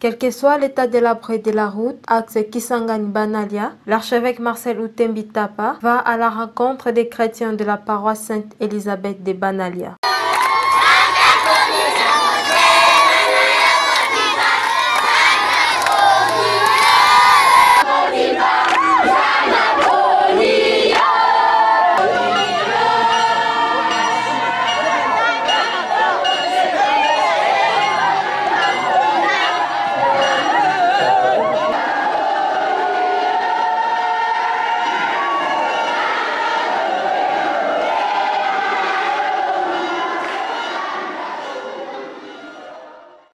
Quel que soit l'état délabré de la route, axe Kisangani-Banalia, l'archevêque Marcel Outembi Tapa va à la rencontre des chrétiens de la paroisse Sainte-Élisabeth de Banalia.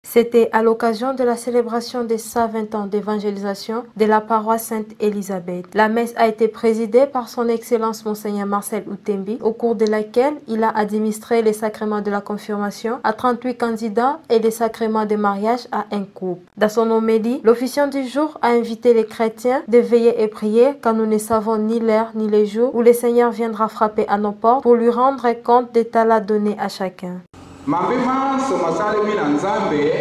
C'était à l'occasion de la célébration des 120 ans d'évangélisation de la paroisse Sainte-Élisabeth. La messe a été présidée par son Excellence Monseigneur Marcel Outembi, au cours de laquelle il a administré les sacrements de la confirmation à 38 candidats et les sacrements de mariage à un couple. Dans son homélie, l'officiant du jour a invité les chrétiens de veiller et prier car nous ne savons ni l'heure ni les jours où le Seigneur viendra frapper à nos portes pour lui rendre compte des talents donnés à chacun. Mambima somasalemi na nzambe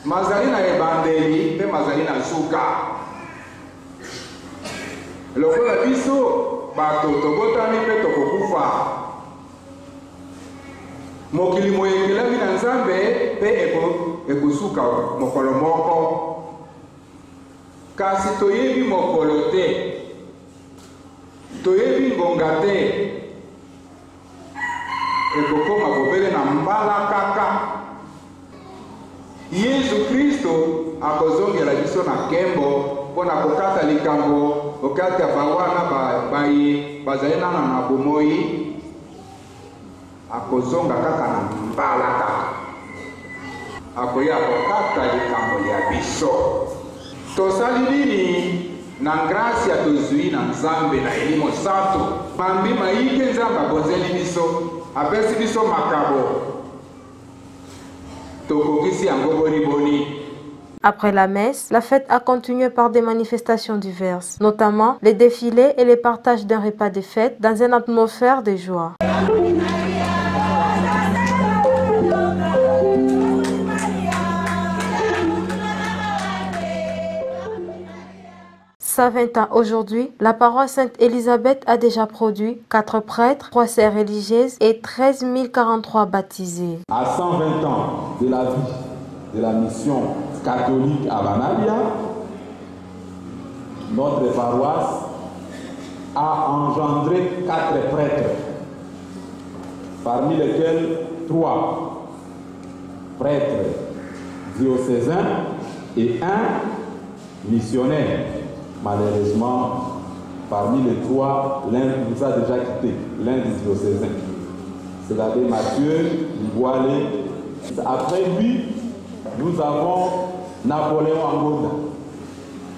mazali na ebandeli mpe mazali na suka lokola biso bato tobotami mpe tokokufa mokili moyekelami na nzambe mpe ekosuka mokolo moko kasi toyebi mokolo te toyebi ngonga te ekokoma kobele na mbala kaka Yesu Kristo akozongela biso na nkembo mpona kokata likambo okati ya bawana baye bazali nana na bomoi akozonga kaka na mbala kaka akoya kokata likambo ya biso tosali nini na grâce ya tozwi na nzambe na elimo santo mambi mayike nzambe abonzeli biso apesi biso makabo tokokisi yango boni. Après la messe, la fête a continué par des manifestations diverses, notamment les défilés et les partages d'un repas de fête dans une atmosphère de joie. 120 ans aujourd'hui, la paroisse Sainte-Élisabeth a déjà produit 4 prêtres, 3 sœurs religieuses et 13 043 baptisés. À 120 ans de la vie de la mission catholique à Banalia, notre paroisse a engendré 4 prêtres, parmi lesquels 3 prêtres diocésains et 1 missionnaire. Malheureusement, parmi les 3, l'un nous a déjà quittés, l'un des diocésains. C'est l'abbé Mathieu Ivoilé. Après lui, nous avons Napoléon Angonda.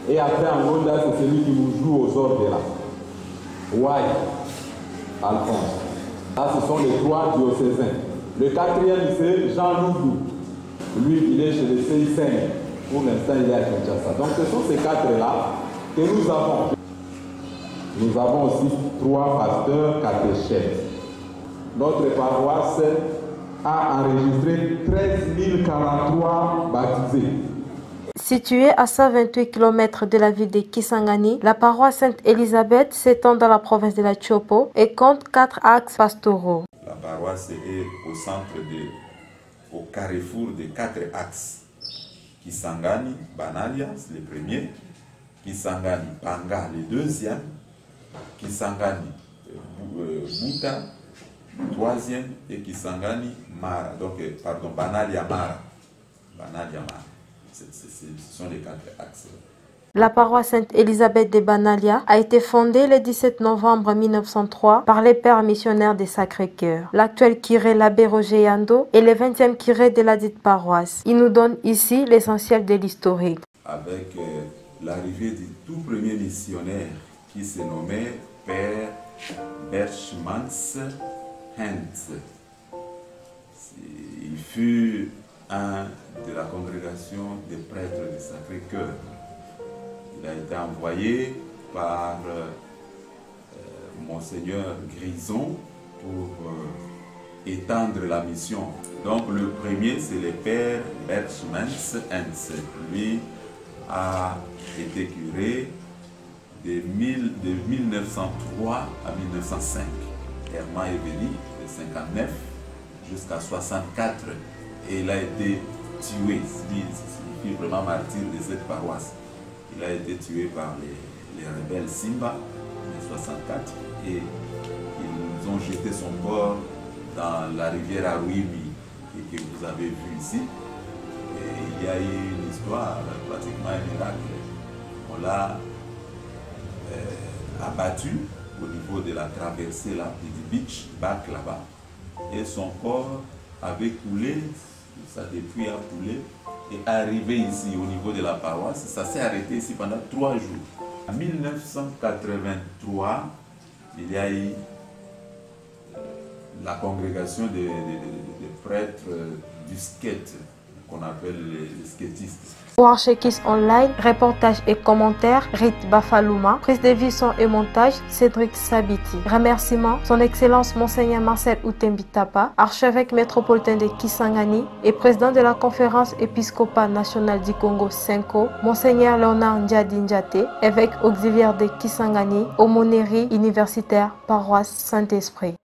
Et après Angonda, c'est celui qui nous joue aux ordres là. Ouai, Alphonse. Là, ce sont les 3 diocésains. Le 4e, c'est Jean Loudou. Lui, il est chez les CICN. Pour l'instant, il est à Kinshasa. Donc, ce sont ces 4-là que nous avons. Nous avons aussi 3 pasteurs catéchètes. Notre paroisse a enregistré 13 043 baptisés. Située à 128 km de la ville de Kisangani, la paroisse Sainte-Élisabeth s'étend dans la province de la Chopo et compte 4 axes pastoraux. La paroisse est au centre au carrefour de 4 axes. Kisangani, Banalia, c'est le premier. Kisangani, Panga, le 2e. Kisangani, Buta, 3e. Et Kisangani, Mara. Donc, pardon, Banalia Mara. Banalia Mara. Ce sont les 4 axes. La paroisse Sainte-Élisabeth de Banalia a été fondée le 17 novembre 1903 par les pères missionnaires des Sacré-Cœur. L'actuel curé l'abbé Roger Yando est le 20e curé de la dite paroisse. Il nous donne ici l'essentiel de l'historique. Avec l'arrivée du tout premier missionnaire qui se nommait Père Berchmans Hentz. Il fut un de la congrégation des prêtres du Sacré-Cœur. Il a été envoyé par Monseigneur Grison pour étendre la mission. Donc le premier, c'est le père Berchmans Hens. Lui a été curé de 1903 à 1905. Herman est venu de 59 jusqu'à 64 et il a été tué, signifie vraiment martyr de cette paroisse. Il a été tué par les rebelles Simba en 64 et ils ont jeté son corps dans la rivière Aruimi que vous avez vu ici. Et il y a eu une histoire, pratiquement un miracle. On l'a abattu au niveau de la traversée là, du beach, bac là-bas. Et son corps avait coulé, ça depuis a coulé, et arrivé ici au niveau de la paroisse. Ça s'est arrêté ici pendant 3 jours. En 1983, il y a eu la congrégation des prêtres du skate, qu'on appelle les skatistes. Pour Archekis Online, reportage et commentaires, Rite Bafalouma. Prise de vie, son et montage, Cédric Sabiti. Remerciements, son Excellence Monseigneur Marcel Outembi Tapa, archevêque métropolitain de Kisangani et président de la conférence épiscopale nationale du Congo Senko, Monseigneur Léonard Ndiadi Ndiaté, évêque auxiliaire de Kisangani, aumônerie universitaire, paroisse Saint-Esprit.